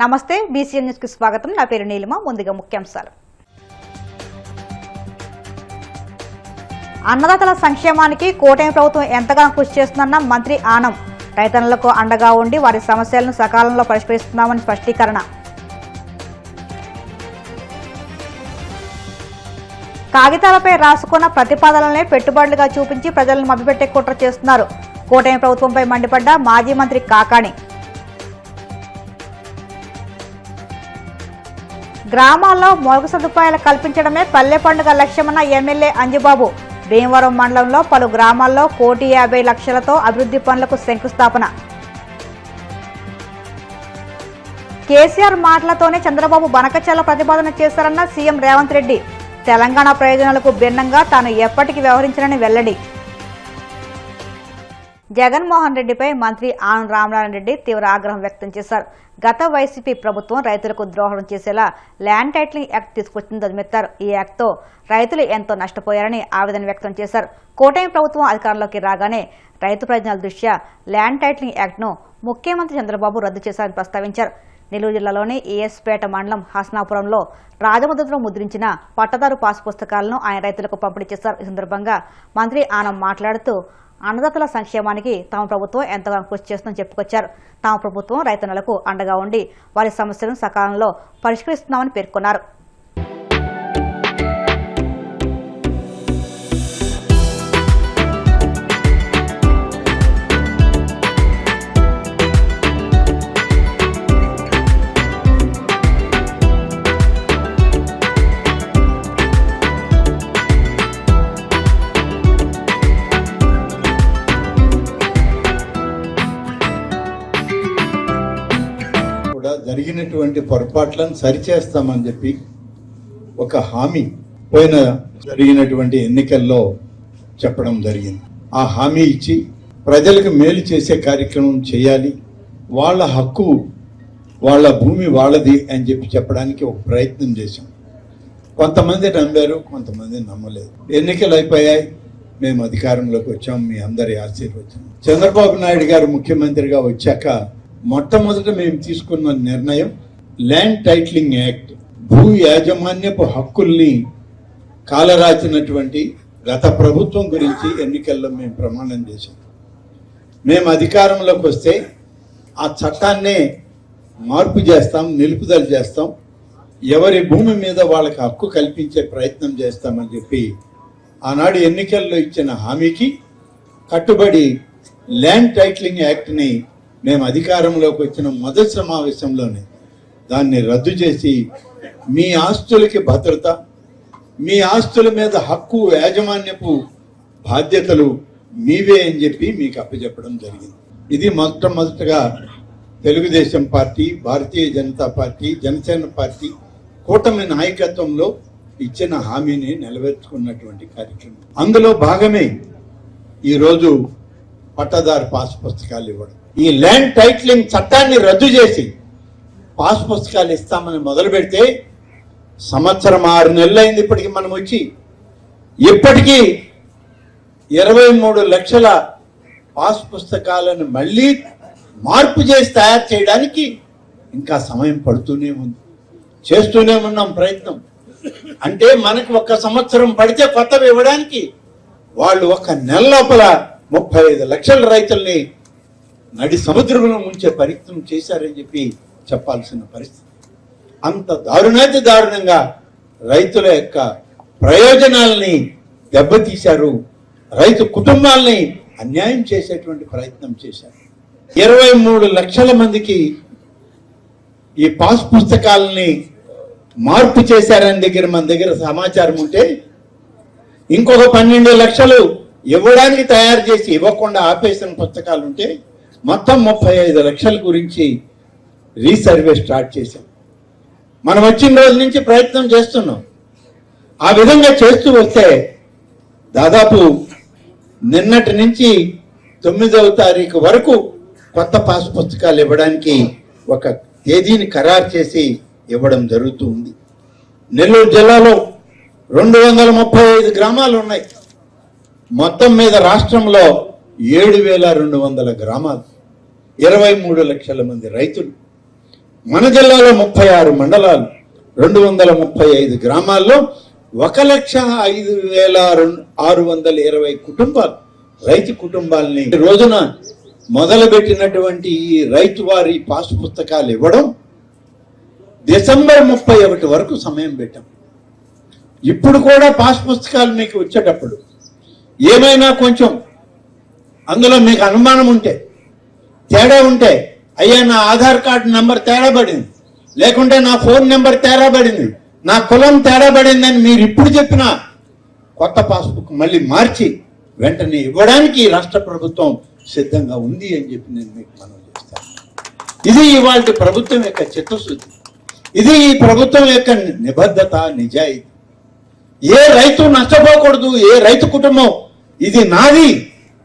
నమస్తే BCN news కి స్వాగతం. నా పేరు నీలిమ. ముందుగా ముఖ్యాంశాలు. అన్నదాతల సంక్షేమానికి కూటమి ప్రభుత్వం ఎంతగానో కృషి చేస్తుందన్న మంత్రి ఆనం. రైతన్నలకు అండగా ఉండి వారి సమస్యలను సకాలంలో పరిష్కరిస్తున్నామని స్పష్టీకరణ. కాగితాలపై రాసుకున్న ప్రతిపాదనలనే పెట్టుబడులుగా చూపించి ప్రజలను మభ్యపెట్టే కుట్ర చేస్తున్నారు. కూటమి ప్రభుత్వంపై మండిపడ్డ మాజీ మంత్రి కాకాణి. గ్రామాల్లో మౌలిక సదుపాయాలు కల్పించడమే పల్లె పండుగ లక్ష్యమన్న ఎమ్మెల్యే అంజిబాబు. భీమవరం మండలంలో పలు గ్రామాల్లో 1,50,00,000తో అభివృద్ధి పనులకు శంకుస్థాపన. కేసీఆర్ మాటలతోనే చంద్రబాబు బనకచల్ల ప్రతిపాదన చేశారన్న సీఎం రేవంత్ రెడ్డి. తెలంగాణ ప్రయోజనాలకు భిన్నంగా తాను ఎప్పటికీ వ్యవహరించనని వెల్లడి. జగన్మోహన్ రెడ్డిపై మంత్రి ఆనం రామనారాయణ రెడ్డి తీవ్ర ఆగ్రహం వ్యక్తం చేశారు. గత వైసీపీ ప్రభుత్వం రైతులకు ద్రోహం చేసేలా ల్యాండ్ టైటిలింగ్ యాక్ట్ తీసుకొచ్చిందని ధ్వజమెత్తారు. ఈ యాక్ట్తో రైతులు ఎంతో నష్టపోయారని ఆవేదన వ్యక్తం చేశారు. కూటమి ప్రభుత్వం అధికారంలోకి రాగానే రైతు ప్రయోజనాల దృష్ట్యా ల్యాండ్ టైటిలింగ్ యాక్ట్ను ముఖ్యమంత్రి చంద్రబాబు రద్దు చేశారని ప్రస్తావించారు. నెల్లూరు జిల్లాలోని ఏఎస్పేట మండలం హసనాపురంలో రాజముద్రలో ముద్రించిన పట్టదారు పాస్ పుస్తకాలను ఆయన రైతులకు పంపిణీ చేశారు. ఈ సందర్భంగా మంత్రి ఆనం మాట్లాడుతూ అన్నదాతల సంక్షేమానికి తమ ప్రభుత్వం ఎంతగానో కృషి చేస్తుందని చెప్పుకొచ్చారు. తమ ప్రభుత్వం రైతన్నలకు అండగా ఉండి వారి సమస్యలను సకాలంలో పరిష్కరిస్తున్నామని పేర్కొన్నారు. జరిగినటువంటి పొరపాట్లను సరిచేస్తామని చెప్పి ఒక హామీ పోయిన జరిగినటువంటి ఎన్నికల్లో చెప్పడం జరిగింది. ఆ హామీ ఇచ్చి ప్రజలకు మేలు చేసే కార్యక్రమం చేయాలి, వాళ్ళ హక్కు వాళ్ళ భూమి వాళ్ళది అని చెప్పి చెప్పడానికి ఒక ప్రయత్నం చేశాం. కొంతమంది నమ్మారు, కొంతమంది నమ్మలేదు. ఎన్నికలు అయిపోయాయి, మేము అధికారంలోకి వచ్చాం, మీ అందరి ఆశీర్వచనం. చంద్రబాబు నాయుడు గారు ముఖ్యమంత్రిగా వచ్చాక మొట్టమొదట మేము తీసుకున్న నిర్ణయం ల్యాండ్ టైటిలింగ్ యాక్ట్. భూ యాజమాన్యపు హక్కుల్ని కాలరాచినటువంటి గత ప్రభుత్వం గురించి ఎన్నికల్లో మేము ప్రమాణం చేశాం. మేము అధికారంలోకి వస్తే ఆ చట్టాన్నే మార్పు చేస్తాం, నిలుపుదల చేస్తాం, ఎవరి భూమి మీద వాళ్ళకి హక్కు కల్పించే ప్రయత్నం చేస్తామని చెప్పి ఆనాడు ఎన్నికల్లో ఇచ్చిన హామీకి కట్టుబడి ల్యాండ్ టైటిలింగ్ యాక్ట్ని మేము అధికారంలోకి వచ్చిన మొదటి సమావేశంలోనే దాన్ని రద్దు చేసి మీ ఆస్తులకి భద్రత, మీ ఆస్తుల మీద హక్కు, యాజమాన్యపు బాధ్యతలు మీవే అని చెప్పి మీకు అప్పచెప్పడం జరిగింది. ఇది మొట్టమొదటగా Telugu Desam party, Bharatiya Janata party, Janasena party కూటమి నాయకత్వంలో ఇచ్చిన హామీని నెరవేర్చుకున్నటువంటి కార్యక్రమం. అందులో భాగమే ఈరోజు పట్టదారు పాస్ పుస్తకాలు ఇవ్వడం. ఈ ల్యాండ్ టైటిలింగ్ చట్టాన్ని రద్దు చేసి పాస్ పుస్తకాలు ఇస్తామని మొదలు పెడితే సంవత్సరం 6 నెలలైంది ఇప్పటికి మనం వచ్చి. ఇప్పటికీ 23 లక్షల పాస్ పుస్తకాలను మళ్ళీ మార్పు చేసి తయారు చేయడానికి ఇంకా సమయం పడుతూనే ఉంది, చేస్తూనే ఉన్నాం ప్రయత్నం. అంటే మనకు 1 సంవత్సరం పడితే కొత్తవి ఇవ్వడానికి వాళ్ళు 1 నెల లోపల 35 లక్షల రైతుల్ని నడి సముద్రంలో ముంచే ప్రయత్నం చేశారని చెప్పి చెప్పాల్సిన పరిస్థితి. అంత దారుణంగా రైతుల యొక్క ప్రయోజనాలని దెబ్బతీశారు, రైతు కుటుంబాలని అన్యాయం చేసేటువంటి ప్రయత్నం చేశారు. 23 లక్షల మందికి ఈ పాస్ పుస్తకాలని మార్పు చేశారని మన దగ్గర సమాచారం ఉంటే, ఇంకొక 12 లక్షలు ఇవ్వడానికి తయారు చేసి ఇవ్వకుండా ఆపేసిన పుస్తకాలు ఉంటే మొత్తం 35 లక్షల గురించి రీసర్వే స్టార్ట్ చేశాం. మనం వచ్చిన రోజు నుంచి ప్రయత్నం చేస్తున్నాం. ఆ విధంగా చేస్తూ వస్తే దాదాపు నిన్నటి నుంచి 9వ తారీఖు వరకు కొత్త పాస్ పుస్తకాలు ఇవ్వడానికి ఒక తేదీని ఖరారు చేసి ఇవ్వడం జరుగుతూ ఉంది. నెల్లూరు జిల్లాలో 235 గ్రామాలు ఉన్నాయి. మొత్తం మీద రాష్ట్రంలో 7,200 గ్రామాలు, 23 లక్షల మంది రైతులు. మన జిల్లాలో 36 మండలాలు 235 గ్రామాల్లో 1,05,620 కుటుంబాలు రైతు కుటుంబాలని రోజున మొదలుపెట్టినటువంటి ఈ రైతు వారి పాస్ పుస్తకాలు ఇవ్వడం డిసెంబర్ 31 వరకు సమయం పెట్టాం. ఇప్పుడు కూడా పాస్ పుస్తకాలు మీకు వచ్చేటప్పుడు ఏమైనా కొంచెం అందులో మీకు అనుమానం ఉంటే, తేడా ఉంటే, అయ్యా నా ఆధార్ కార్డు నెంబర్ తేడా పడింది, లేకుంటే నా ఫోన్ నెంబర్ తేడా పడింది, నా కులం తేడా పడిందని మీరు ఇప్పుడు చెప్పినా కొత్త పాస్బుక్ మళ్ళీ మార్చి వెంటనే ఇవ్వడానికి రాష్ట్ర ప్రభుత్వం సిద్ధంగా ఉంది అని చెప్పి నేను మీకు మనం చేస్తాను. ఇది ఇవాళ ప్రభుత్వం యొక్క చిత్తశుద్ధి, ఇది ఈ ప్రభుత్వం యొక్క నిబద్ధత, నిజాయితీ. ఏ రైతు నష్టపోకూడదు, ఏ రైతు కుటుంబం ఇది నాది,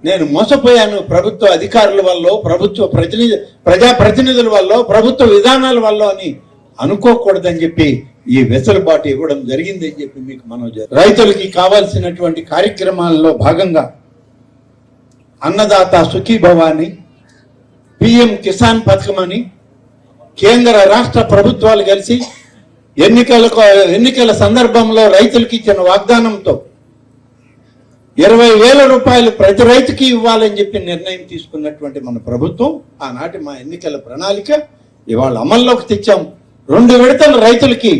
నేను మోసపోయాను ప్రభుత్వ అధికారుల వల్ల, ప్రభుత్వ ప్రజాప్రతినిధుల వల్ల, ప్రభుత్వ విధానాల వల్ల అని అనుకోకూడదని చెప్పి ఈ వెసులుబాటు ఇవ్వడం జరిగిందని చెప్పి మీకు మనం రైతులకి కావాల్సినటువంటి కార్యక్రమాల్లో భాగంగా అన్నదాత సుఖీభవ అని, పిఎం కిసాన్ పథకం అని కేంద్ర రాష్ట్ర ప్రభుత్వాలు కలిసి ఎన్నికల సందర్భంలో రైతులకి ఇచ్చిన వాగ్దానంతో 20,000 రూపాయలు ప్రతి రైతుకి ఇవ్వాలని చెప్పి నిర్ణయం తీసుకున్నటువంటి మన ప్రభుత్వం, ఆనాటి మా ఎన్నికల ప్రణాళిక ఇవాళ అమల్లోకి తెచ్చాం. 2 విడతలు రైతులకి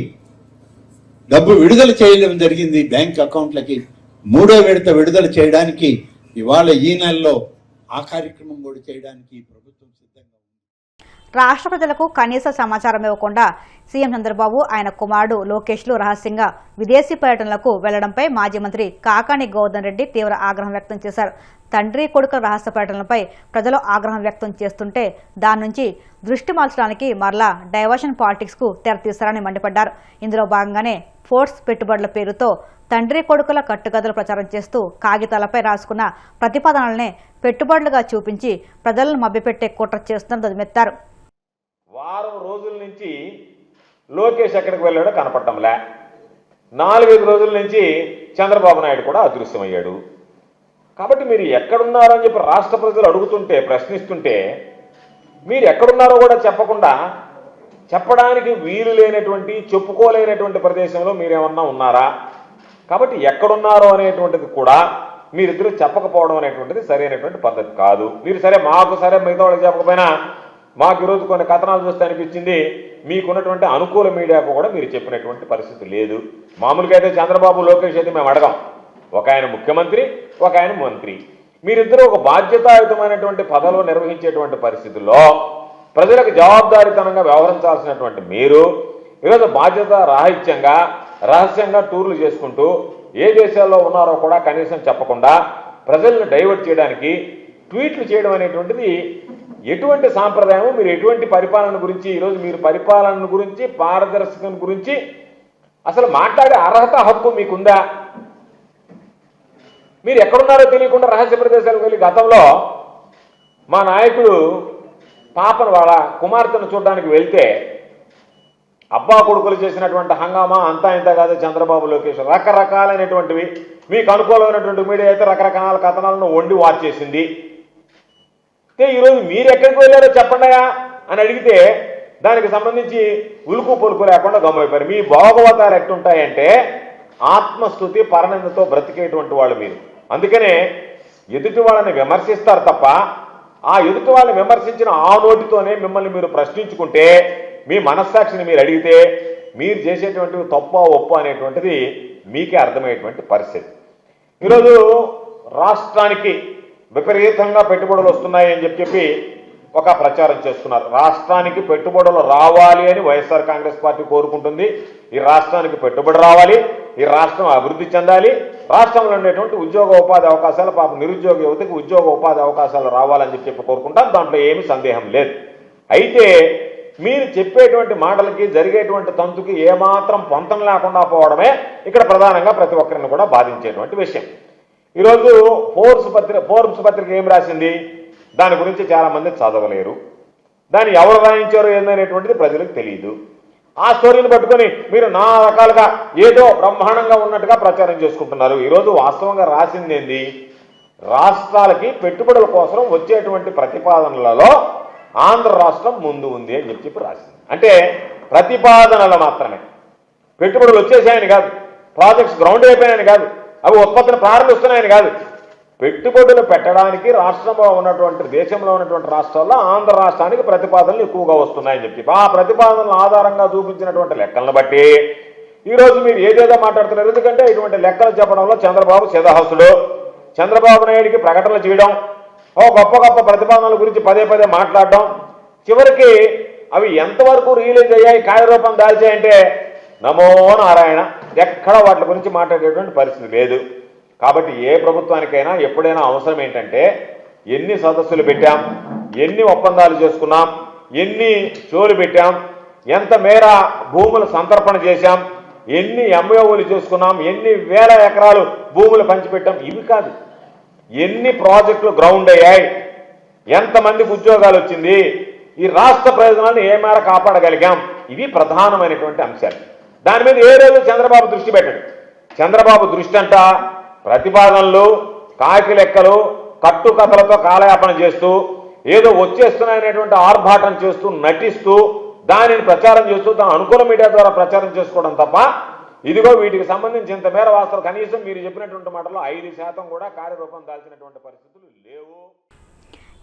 డబ్బు విడుదల చేయడం జరిగింది బ్యాంక్ అకౌంట్లకి. 3వ విడత విడుదల చేయడానికి ఇవాళ ఈ నెలలో ఆ కార్యక్రమం కూడా చేయడానికి ప్రభుత్వం సిద్ధంగా ఉంది. రాష్ట్ర ప్రజలకు కనీస సమాచారం ఇవ్వకుండా సీఎం చంద్రబాబు, ఆయన కుమారుడు లోకేష్లు రహస్యంగా విదేశీ పర్యటనలకు వెళ్లడంపై మాజీ మంత్రి కాకాని గోవర్ధన్ రెడ్డి తీవ్ర ఆగ్రహం వ్యక్తం చేశారు. తండ్రి కొడుకుల రహస్య పర్యటనలపై ప్రజలు ఆగ్రహం వ్యక్తం చేస్తుంటే దాని నుంచి దృష్టి మార్చడానికి మరలా డైవర్షన్ పాలిటిక్స్ కు తెరతీస్తారని మండిపడ్డారు. ఇందులో భాగంగానే ఫోర్స్ పెట్టుబడుల పేరుతో తండ్రి కొడుకుల కట్టుకథలు ప్రచారం చేస్తూ కాగితాలపై రాసుకున్న ప్రతిపాదనలనే పెట్టుబడులుగా చూపించి ప్రజలను మభ్యపెట్టే కుట్ర చేస్తున్నారు ధ్వజమెత్తారు. వారం రోజుల నుంచి లోకేష్ ఎక్కడికి వెళ్ళాడో కనపడటంలే. 4-5 రోజుల నుంచి చంద్రబాబు నాయుడు కూడా అదృశ్యమయ్యాడు. కాబట్టి మీరు ఎక్కడున్నారో అని చెప్పి రాష్ట్ర ప్రజలు అడుగుతుంటే, ప్రశ్నిస్తుంటే మీరు ఎక్కడున్నారో కూడా చెప్పకుండా, చెప్పడానికి వీలు లేనటువంటి, చెప్పుకోలేనటువంటి ప్రదేశంలో మీరేమన్నా ఉన్నారా? కాబట్టి ఎక్కడున్నారో అనేటువంటిది కూడా మీరిద్దరూ చెప్పకపోవడం అనేటువంటిది సరైనటువంటి పద్ధతి కాదు. మీరు సరే మాకు సరే మిగతా వాళ్ళకి చెప్పకపోయినా మాకు ఈరోజు కొన్ని కథనాలు చూస్తే అనిపించింది మీకున్నటువంటి అనుకూల మీడియాకు కూడా మీరు చెప్పినటువంటి పరిస్థితి లేదు. మామూలుగా అయితే చంద్రబాబు, లోకేష్ అయితే మేము అడగం. ఒక ఆయన ముఖ్యమంత్రి, ఒక ఆయన మంత్రి, మీరిద్దరూ ఒక బాధ్యతాయుతమైనటువంటి పదవులు నిర్వహించేటువంటి పరిస్థితుల్లో ప్రజలకు జవాబుదారీతనంగా వ్యవహరించాల్సినటువంటి మీరు ఈరోజు బాధ్యత రాహిత్యంగా రహస్యంగా టూర్లు చేసుకుంటూ ఏ దేశాల్లో ఉన్నారో కూడా కనీసం చెప్పకుండా ప్రజలను డైవర్ట్ చేయడానికి ట్వీట్లు చేయడం అనేటువంటిది ఎటువంటి సాంప్రదాయము? మీరు ఎటువంటి పరిపాలన గురించి ఈరోజు మీరు పరిపాలన గురించి, పారదర్శకత గురించి అసలు మాట్లాడే అర్హత, హక్కు మీకుందా? మీరు ఎక్కడున్నారో తెలియకుండా రహస్య ప్రదేశాలకు వెళ్ళి గతంలో మా నాయకుడు పాపను వాళ్ళ కుమార్తెను చూడడానికి వెళ్తే అబ్బా కొడుకులు చేసినటువంటి హంగామా అంతా ఇంత కాదు. చంద్రబాబు, లోకేష్ రకరకాలైనటువంటివి, మీకు అనుకూలమైనటువంటి మీడియా అయితే రకరకాల కథనాలను వండి వార్చేసింది. ఈరోజు మీరు ఎక్కడికి వెళ్ళారో చెప్పండియా అని అడిగితే దానికి సంబంధించి ఉలుకు పొలుకు లేకుండా గమ్మైపోయారు. మీ భోగవతాలు ఎట్టుంటాయంటే ఆత్మస్థుతి, పరనిందతో బ్రతికేటువంటి వాళ్ళు మీరు. అందుకనే ఎదుటి వాళ్ళని విమర్శిస్తారు తప్ప ఆ ఎదుటి వాళ్ళని విమర్శించిన ఆ నోటితోనే మిమ్మల్ని మీరు ప్రశ్నించుకుంటే, మీ మనస్సాక్షిని మీరు అడిగితే మీరు చేసేటువంటి తప్ప ఒప్పు అనేటువంటిది మీకే అర్థమయ్యేటువంటి పరిస్థితి. ఈరోజు రాష్ట్రానికి విపరీతంగా పెట్టుబడులు వస్తున్నాయి అని చెప్పి ఒక ప్రచారం చేస్తున్నారు. రాష్ట్రానికి పెట్టుబడులు రావాలి అని వైఎస్ఆర్ కాంగ్రెస్ పార్టీ కోరుకుంటుంది. ఈ రాష్ట్రానికి పెట్టుబడి రావాలి, ఈ రాష్ట్రం అభివృద్ధి చెందాలి, రాష్ట్రంలో ఉండేటువంటి ఉద్యోగ ఉపాధి అవకాశాలు, పాప నిరుద్యోగ యువతకి ఉద్యోగ ఉపాధి అవకాశాలు రావాలని చెప్పి కోరుకుంటాం. దాంట్లో ఏమీ సందేహం లేదు. అయితే మీరు చెప్పేటువంటి మాటలకి, జరిగేటువంటి తంతుకి ఏమాత్రం పొంతం లేకుండా పోవడమే ఇక్కడ ప్రధానంగా ప్రతి ఒక్కరిని కూడా బాధించేటువంటి విషయం. ఈరోజు ఫోర్బ్స్ పత్రిక ఏం రాసింది దాని గురించి చాలామంది చదవలేరు. దాన్ని ఎవరు రాయించారో ఏందనేటువంటిది ప్రజలకు తెలియదు. ఆ స్టోరీని పట్టుకొని మీరు నా రకాలుగా ఏదో బ్రహ్మాండంగా ఉన్నట్టుగా ప్రచారం చేసుకుంటున్నారు. ఈరోజు వాస్తవంగా రాసింది ఏంది? రాష్ట్రాలకి పెట్టుబడుల కోసం వచ్చేటువంటి ప్రతిపాదనలలో ఆంధ్ర రాష్ట్రం ముందు ఉంది అని చెప్పి రాసింది. అంటే ప్రతిపాదనలు మాత్రమే, పెట్టుబడులు వచ్చేసాయని కాదు, ప్రాజెక్ట్స్ గ్రౌండ్ అయిపోయాయని కాదు, అవి ఉత్పత్తిని ప్రారంభిస్తున్నాయని కాదు. పెట్టుబడులు పెట్టడానికి రాష్ట్రంలో ఉన్నటువంటి దేశంలో ఉన్నటువంటి రాష్ట్రాల్లో ఆంధ్ర రాష్ట్రానికి ప్రతిపాదనలు ఎక్కువగా వస్తున్నాయని చెప్పి ఆ ప్రతిపాదనల ఆధారంగా చూపించినటువంటి లెక్కలను బట్టి ఈరోజు మీరు ఏదేదో మాట్లాడుతున్నారు. ఎందుకంటే ఇటువంటి లెక్కలు చెప్పడంలో చంద్రబాబు సిద్ధహస్తుడు. చంద్రబాబు నాయుడికి ప్రకటనలు చేయడం, గొప్ప గొప్ప ప్రతిపాదనల గురించి పదే పదే మాట్లాడడం, చివరికి అవి ఎంతవరకు రిలీజ్ అయ్యాయి, కార్యరూపం దాల్చాయంటే నమో నారాయణ, ఎక్కడ వాటి గురించి మాట్లాడేటువంటి పరిస్థితి లేదు. కాబట్టి ఏ ప్రభుత్వానికైనా ఎప్పుడైనా అవసరం ఏంటంటే ఎన్ని సదస్సులు పెట్టాం, ఎన్ని ఒప్పందాలు చేసుకున్నాం, ఎన్ని షోలు పెట్టాం, ఎంత మేర భూములు సంతర్పణ చేశాం, ఎన్ని ఎంఓలు చేసుకున్నాం, ఎన్ని వేల ఎకరాలు భూములు పంచిపెట్టాం, ఇవి కాదు. ఎన్ని ప్రాజెక్టులు గ్రౌండ్ అయ్యాయి, ఎంతమందికి ఉద్యోగాలు వచ్చింది, ఈ రాష్ట్ర ప్రయోజనాలను ఏ మేర కాపాడగలిగాం, ఇవి ప్రధానమైనటువంటి అంశాలు. దాని మీద ఏ రోజు చంద్రబాబు దృష్టి పెట్టాడు. చంద్రబాబు దృష్టి అంట ప్రతిపాదనలు, కాకి లెక్కలు, కట్టుకథలతో కాలయాపన చేస్తూ ఏదో వచ్చేస్తున్నాయనేటువంటి ఆర్భాటం చేస్తూ నటిస్తూ దానిని ప్రచారం చేస్తూ తన అనుకూల మీడియా ద్వారా ప్రచారం చేసుకోవడం తప్ప ఇదిగో వీటికి సంబంధించి ఇంత మేర వాస్తవం కనీసం మీరు చెప్పినటువంటి మాటల్లో 5% కూడా కార్యరూపం దాల్చినటువంటి పరిస్థితులు లేవు.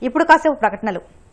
ఇప్పుడు కాసేపు ప్రకటనలు.